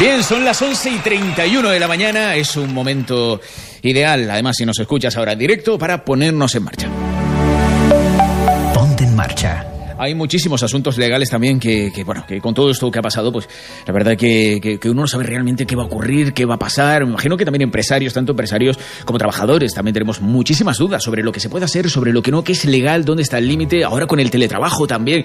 Bien, son las 11:31 de la mañana. Es un momento ideal, además, si nos escuchas ahora en directo, para ponernos en marcha. Ponte en marcha. Hay muchísimos asuntos legales también que con todo esto que ha pasado, pues la verdad que uno no sabe realmente qué va a ocurrir, qué va a pasar. Me imagino que también empresarios, tanto empresarios como trabajadores, también tenemos muchísimas dudas sobre lo que se puede hacer, sobre lo que no, qué es legal, dónde está el límite. Ahora con el teletrabajo también,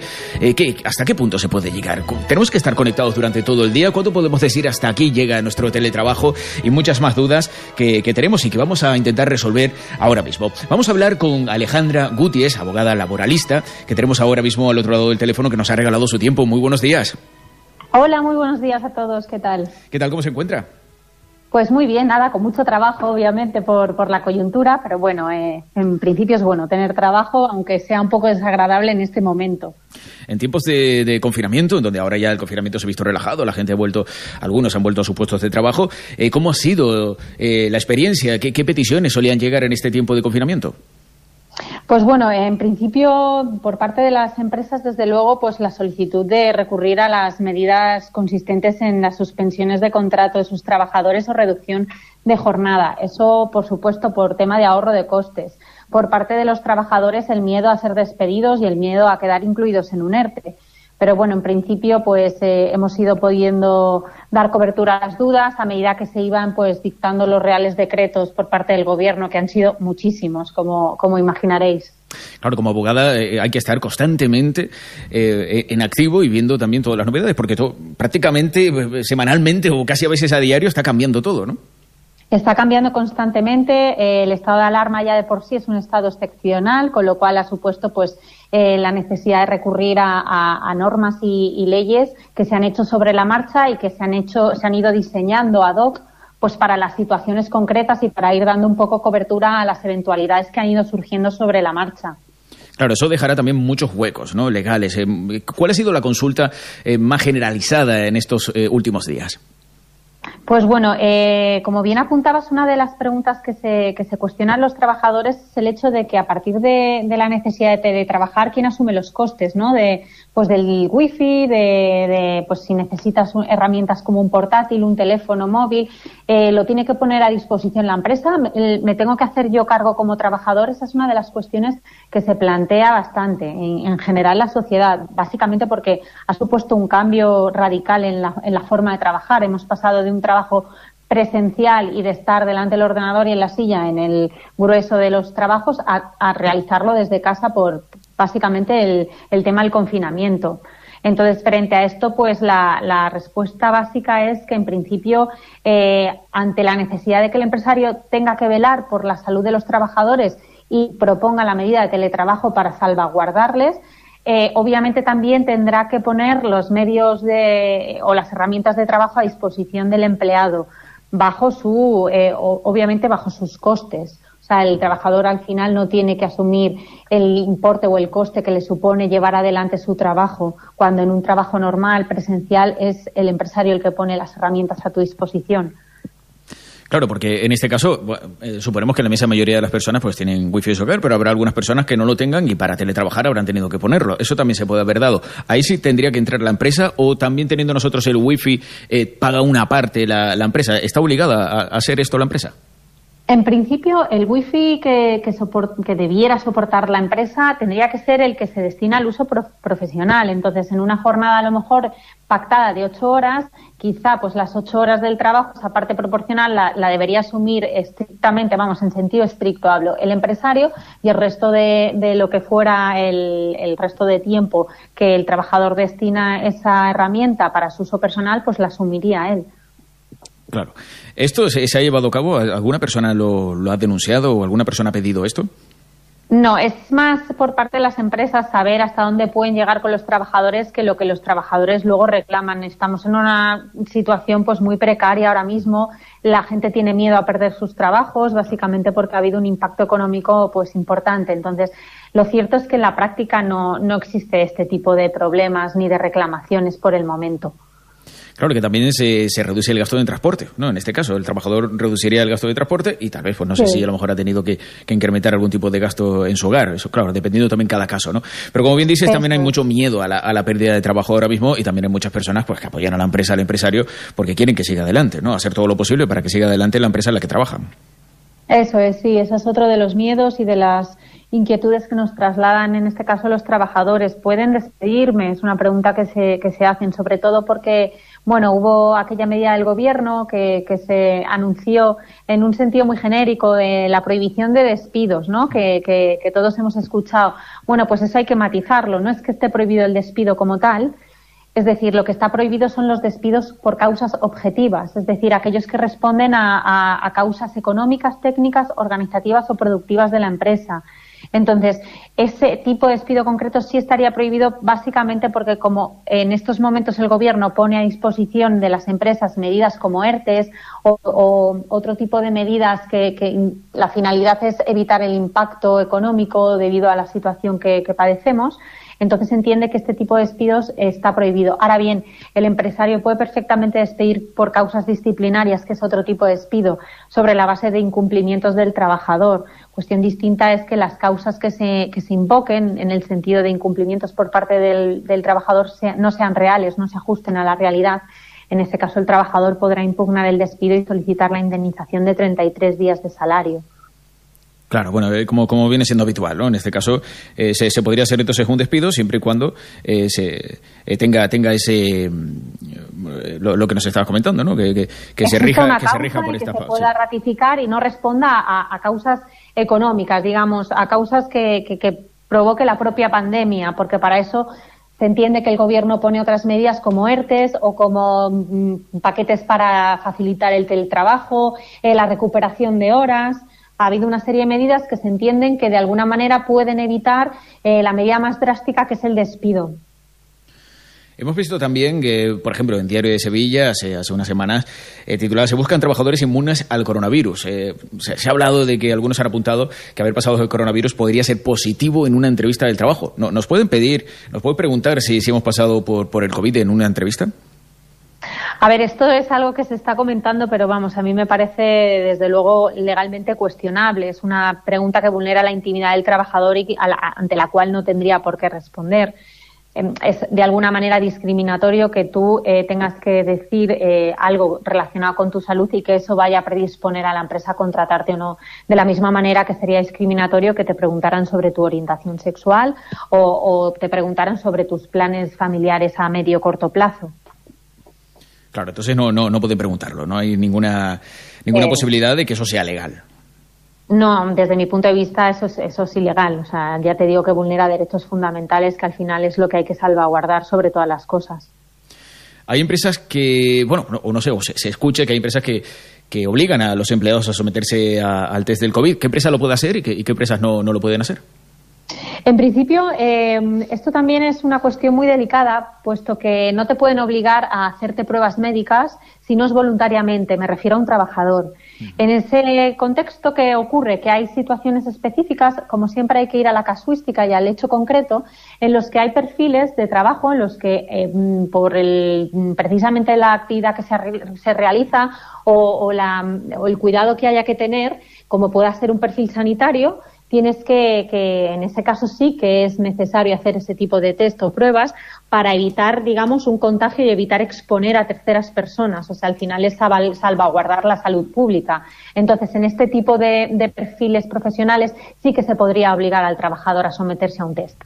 ¿hasta qué punto se puede llegar? ¿Tenemos que estar conectados durante todo el día? ¿Cuánto podemos decir hasta aquí llega nuestro teletrabajo? Y muchas más dudas que tenemos y que vamos a intentar resolver ahora mismo. Vamos a hablar con Alejandra Gutiés, abogada laboralista, que tenemos ahora mismo al otro lado del teléfono, que nos ha regalado su tiempo. Muy buenos días. Hola, muy buenos días a todos. ¿Qué tal? ¿Qué tal? ¿Cómo se encuentra? Pues muy bien, nada, con mucho trabajo, obviamente, por la coyuntura, pero bueno, en principio es bueno tener trabajo, aunque sea un poco desagradable en este momento. En tiempos de confinamiento, en donde ahora ya el confinamiento se ha visto relajado, la gente algunos han vuelto a sus puestos de trabajo, ¿cómo ha sido la experiencia? ¿Qué peticiones solían llegar en este tiempo de confinamiento? Pues bueno, en principio, por parte de las empresas, desde luego, pues la solicitud de recurrir a las medidas consistentes en las suspensiones de contrato de sus trabajadores o reducción de jornada. Eso, por supuesto, por tema de ahorro de costes. Por parte de los trabajadores, el miedo a ser despedidos y el miedo a quedar incluidos en un ERTE. Pero bueno, en principio, pues hemos ido pudiendo dar cobertura a las dudas a medida que se iban pues dictando los reales decretos por parte del Gobierno, que han sido muchísimos, como imaginaréis. Claro, como abogada hay que estar constantemente en activo y viendo también todas las novedades, porque prácticamente semanalmente o casi a veces a diario está cambiando todo, ¿no? Está cambiando constantemente. El estado de alarma ya de por sí es un estado excepcional, con lo cual ha supuesto pues la necesidad de recurrir a normas y leyes que se han hecho sobre la marcha y que se han ido diseñando ad hoc pues para las situaciones concretas y para ir dando un poco cobertura a las eventualidades que han ido surgiendo sobre la marcha. Claro, eso dejará también muchos huecos, ¿no?, legales. ¿Cuál ha sido la consulta más generalizada en estos últimos días? Pues bueno, como bien apuntabas, una de las preguntas que se cuestionan los trabajadores es el hecho de que a partir de la necesidad de teletrabajar, ¿quién asume los costes, no? Del wifi, pues si necesitas herramientas como un portátil, un teléfono móvil, lo tiene que poner a disposición la empresa. ¿Me tengo que hacer yo cargo como trabajador? Esa es una de las cuestiones que se plantea bastante en general la sociedad, básicamente porque ha supuesto un cambio radical en la forma de trabajar. Hemos pasado de un trabajo presencial y de estar delante del ordenador y en la silla en el grueso de los trabajos a realizarlo desde casa por básicamente el tema del confinamiento. Entonces, frente a esto, pues la respuesta básica es que, en principio, ante la necesidad de que el empresario tenga que velar por la salud de los trabajadores y proponga la medida de teletrabajo para salvaguardarles, obviamente también tendrá que poner los medios o las herramientas de trabajo a disposición del empleado, obviamente bajo sus costes. O sea, el trabajador al final no tiene que asumir el importe o el coste que le supone llevar adelante su trabajo, cuando en un trabajo normal, presencial, es el empresario el que pone las herramientas a tu disposición. Claro, porque en este caso, suponemos que la inmensa mayoría de las personas pues tienen wifi en su hogar, pero habrá algunas personas que no lo tengan y para teletrabajar habrán tenido que ponerlo. Eso también se puede haber dado. Ahí sí tendría que entrar la empresa, o también teniendo nosotros el wifi, paga una parte la empresa. ¿Está obligada a hacer esto la empresa? En principio, el wifi que debiera soportar la empresa tendría que ser el que se destina al uso profesional. Entonces, en una jornada a lo mejor pactada de 8 horas, quizá pues las 8 horas del trabajo, esa parte proporcional la debería asumir estrictamente, en sentido estricto hablo, el empresario, y el resto de lo que fuera el resto de tiempo que el trabajador destina esa herramienta para su uso personal, pues la asumiría él. Claro. ¿Esto se ha llevado a cabo? ¿Alguna persona lo ha denunciado o alguna persona ha pedido esto? No, es más por parte de las empresas saber hasta dónde pueden llegar con los trabajadores que lo que los trabajadores luego reclaman. Estamos en una situación pues muy precaria ahora mismo. La gente tiene miedo a perder sus trabajos, básicamente porque ha habido un impacto económico pues importante. Entonces, lo cierto es que en la práctica no existe este tipo de problemas ni de reclamaciones por el momento. Claro que también se reduce el gasto de transporte, ¿no? En este caso, el trabajador reduciría el gasto de transporte y tal vez, pues no sé si a lo mejor ha tenido que incrementar algún tipo de gasto en su hogar. Eso, claro, dependiendo también cada caso, ¿no? Pero como bien dices, también hay mucho miedo a la pérdida de trabajo ahora mismo y también hay muchas personas pues que apoyan a la empresa, al empresario, porque quieren que siga adelante, ¿no? Hacer todo lo posible para que siga adelante la empresa en la que trabajan. Eso es, sí, ese es otro de los miedos y de las inquietudes que nos trasladan, en este caso, los trabajadores. ¿Pueden despedirme? Es una pregunta que se hacen, sobre todo porque, bueno, hubo aquella medida del gobierno que se anunció en un sentido muy genérico de la prohibición de despidos, ¿no? Que todos hemos escuchado. Bueno, pues eso hay que matizarlo. No es que esté prohibido el despido como tal. Es decir, lo que está prohibido son los despidos por causas objetivas, es decir, aquellos que responden a causas económicas, técnicas, organizativas o productivas de la empresa. Entonces, ese tipo de despido concreto sí estaría prohibido básicamente porque como en estos momentos el Gobierno pone a disposición de las empresas medidas como ERTES o otro tipo de medidas que la finalidad es evitar el impacto económico debido a la situación que padecemos, entonces entiende que este tipo de despidos está prohibido. Ahora bien, el empresario puede perfectamente despedir por causas disciplinarias, que es otro tipo de despido, sobre la base de incumplimientos del trabajador. Cuestión distinta es que las causas que se invoquen en el sentido de incumplimientos por parte del trabajador no sean reales, no se ajusten a la realidad. En este caso, el trabajador podrá impugnar el despido y solicitar la indemnización de 33 días de salario. Claro, bueno, como viene siendo habitual, ¿no? En este caso se podría hacer entonces un despido siempre y cuando tenga ese lo que nos estabas comentando, ¿no? Que se rija por esta que se pueda ratificar y no responda a causas económicas, digamos, a causas que provoque la propia pandemia, porque para eso se entiende que el Gobierno pone otras medidas como ERTES o como paquetes para facilitar el teletrabajo, la recuperación de horas. Ha habido una serie de medidas que se entienden que de alguna manera pueden evitar la medida más drástica, que es el despido. Hemos visto también que, por ejemplo, en Diario de Sevilla, hace unas semanas, titulada "Se buscan trabajadores inmunes al coronavirus". Se ha hablado de que algunos han apuntado que haber pasado el coronavirus podría ser positivo en una entrevista del trabajo. ¿Nos pueden preguntar si hemos pasado por el COVID en una entrevista? A ver, esto es algo que se está comentando, pero vamos, a mí me parece desde luego legalmente cuestionable. Es una pregunta que vulnera la intimidad del trabajador y ante la cual no tendría por qué responder. Es de alguna manera discriminatorio que tú tengas que decir algo relacionado con tu salud y que eso vaya a predisponer a la empresa a contratarte o no. De la misma manera que sería discriminatorio que te preguntaran sobre tu orientación sexual o te preguntaran sobre tus planes familiares a medio o corto plazo. Claro, entonces no pueden preguntarlo, no hay ninguna posibilidad de que eso sea legal. No, desde mi punto de vista eso es ilegal. O sea, ya te digo que vulnera derechos fundamentales, que al final es lo que hay que salvaguardar sobre todas las cosas. Hay empresas que, se escucha que hay empresas que obligan a los empleados a someterse al test del COVID. ¿Qué empresa lo puede hacer y qué empresas no lo pueden hacer? En principio, esto también es una cuestión muy delicada, puesto que no te pueden obligar a hacerte pruebas médicas si no es voluntariamente, me refiero a un trabajador. En ese contexto, ¿qué ocurre? Que hay situaciones específicas, como siempre hay que ir a la casuística y al hecho concreto, en los que hay perfiles de trabajo en los que precisamente la actividad que se realiza o el cuidado que haya que tener, como pueda ser un perfil sanitario, tienes que en ese caso sí que es necesario hacer ese tipo de test o pruebas para evitar, digamos, un contagio y evitar exponer a terceras personas. O sea, al final es salvaguardar la salud pública. Entonces, en este tipo de perfiles profesionales sí que se podría obligar al trabajador a someterse a un test.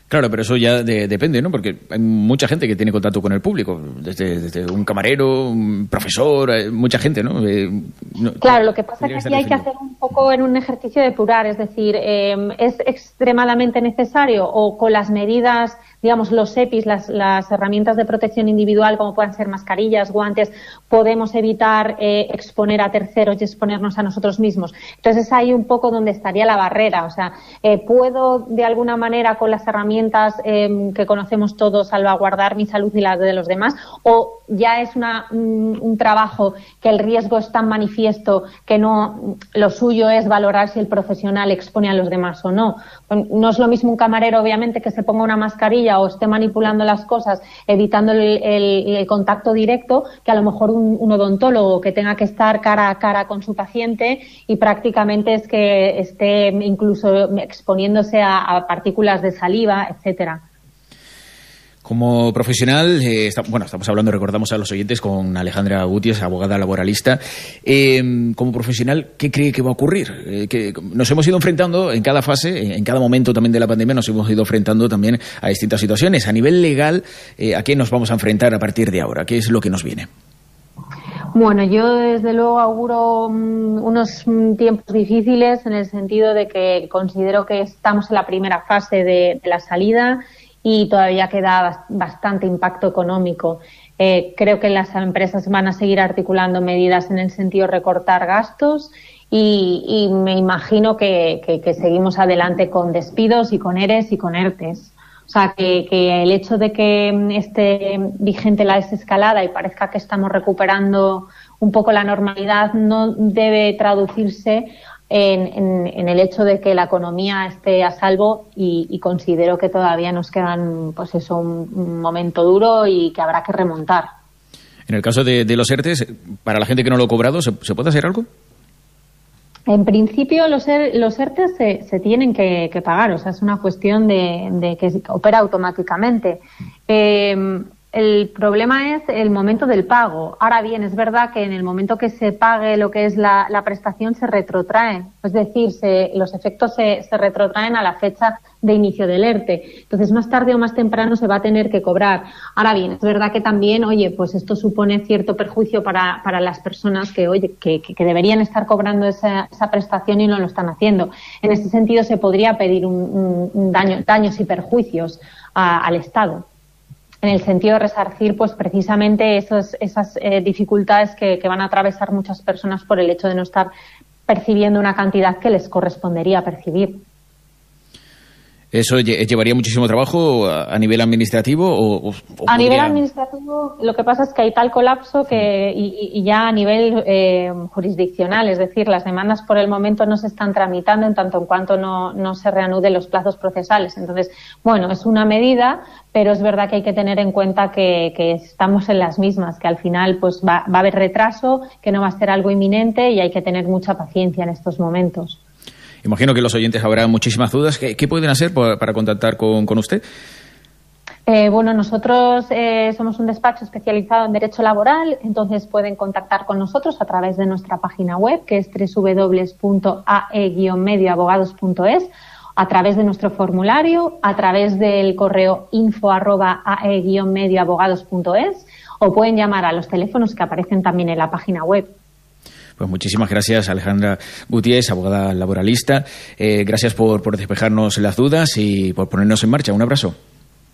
Claro, pero eso ya depende, ¿no? Porque hay mucha gente que tiene contacto con el público, desde un camarero, un profesor, mucha gente, ¿no? Claro, lo que pasa es que aquí hay que hacer un poco en un ejercicio de depurar, es decir, ¿es extremadamente necesario o con las medidas, digamos, los EPIs, las herramientas de protección individual, como puedan ser mascarillas, guantes, podemos evitar exponer a terceros y exponernos a nosotros mismos? Entonces es ahí un poco donde estaría la barrera, o sea, ¿puedo de alguna manera con las herramientas que conocemos todos salvaguardar mi salud y la de los demás? ¿O ya es un trabajo que el riesgo es tan manifiesto que no, lo suyo es valorar si el profesional expone a los demás o no? No es lo mismo un camarero, obviamente, que se ponga una mascarilla tecnología o esté manipulando las cosas, evitando el contacto directo, que a lo mejor un odontólogo que tenga que estar cara a cara con su paciente y prácticamente es que esté incluso exponiéndose a partículas de saliva, etcétera. Como profesional, estamos hablando, recordamos a los oyentes, con Alejandra Gutiés, abogada laboralista. Como profesional, ¿qué cree que va a ocurrir? Que nos hemos ido enfrentando en cada fase, en cada momento también de la pandemia, nos hemos ido enfrentando también a distintas situaciones. A nivel legal, ¿a qué nos vamos a enfrentar a partir de ahora? ¿Qué es lo que nos viene? Bueno, yo desde luego auguro unos tiempos difíciles, en el sentido de que considero que estamos en la primera fase de la salida y todavía queda bastante impacto económico. Creo que las empresas van a seguir articulando medidas en el sentido de recortar gastos y me imagino que seguimos adelante con despidos y con ERES y con ERTES. O sea, que el hecho de que esté vigente la desescalada y parezca que estamos recuperando un poco la normalidad no debe traducirse en el hecho de que la economía esté a salvo y considero que todavía nos quedan, pues eso, un momento duro y que habrá que remontar. En el caso de los ERTES, para la gente que no lo ha cobrado, ¿se puede hacer algo? En principio los ERTES se tienen que pagar, o sea, es una cuestión de que opera automáticamente. El problema es el momento del pago. Ahora bien, es verdad que en el momento que se pague lo que es la prestación se retrotrae. Es decir, los efectos se retrotraen a la fecha de inicio del ERTE. Entonces, más tarde o más temprano se va a tener que cobrar. Ahora bien, es verdad que también, pues esto supone cierto perjuicio para las personas que deberían estar cobrando esa prestación y no lo están haciendo. En ese sentido, se podría pedir un daños y perjuicios al Estado, en el sentido de resarcir pues precisamente esas dificultades que van a atravesar muchas personas por el hecho de no estar percibiendo una cantidad que les correspondería percibir. ¿Eso llevaría muchísimo trabajo a nivel administrativo? A nivel administrativo, lo que pasa es que hay tal colapso y ya a nivel jurisdiccional, es decir, las demandas por el momento no se están tramitando en tanto en cuanto no se reanuden los plazos procesales. Entonces, bueno, es una medida, pero es verdad que hay que tener en cuenta que estamos en las mismas, que al final pues va a haber retraso, que no va a ser algo inminente y hay que tener mucha paciencia en estos momentos. Imagino que los oyentes habrán muchísimas dudas. ¿Qué pueden hacer para contactar con usted? Bueno, nosotros somos un despacho especializado en derecho laboral, entonces pueden contactar con nosotros a través de nuestra página web, que es www.ae-medioabogados.es, a través de nuestro formulario, a través del correo info@ae-medioabogados.es, o pueden llamar a los teléfonos que aparecen también en la página web. Pues muchísimas gracias, Alejandra Gutiés, abogada laboralista. Gracias por despejarnos las dudas y por ponernos en marcha. Un abrazo.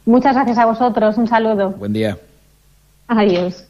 Muchas gracias a vosotros. Un saludo. Buen día. Adiós.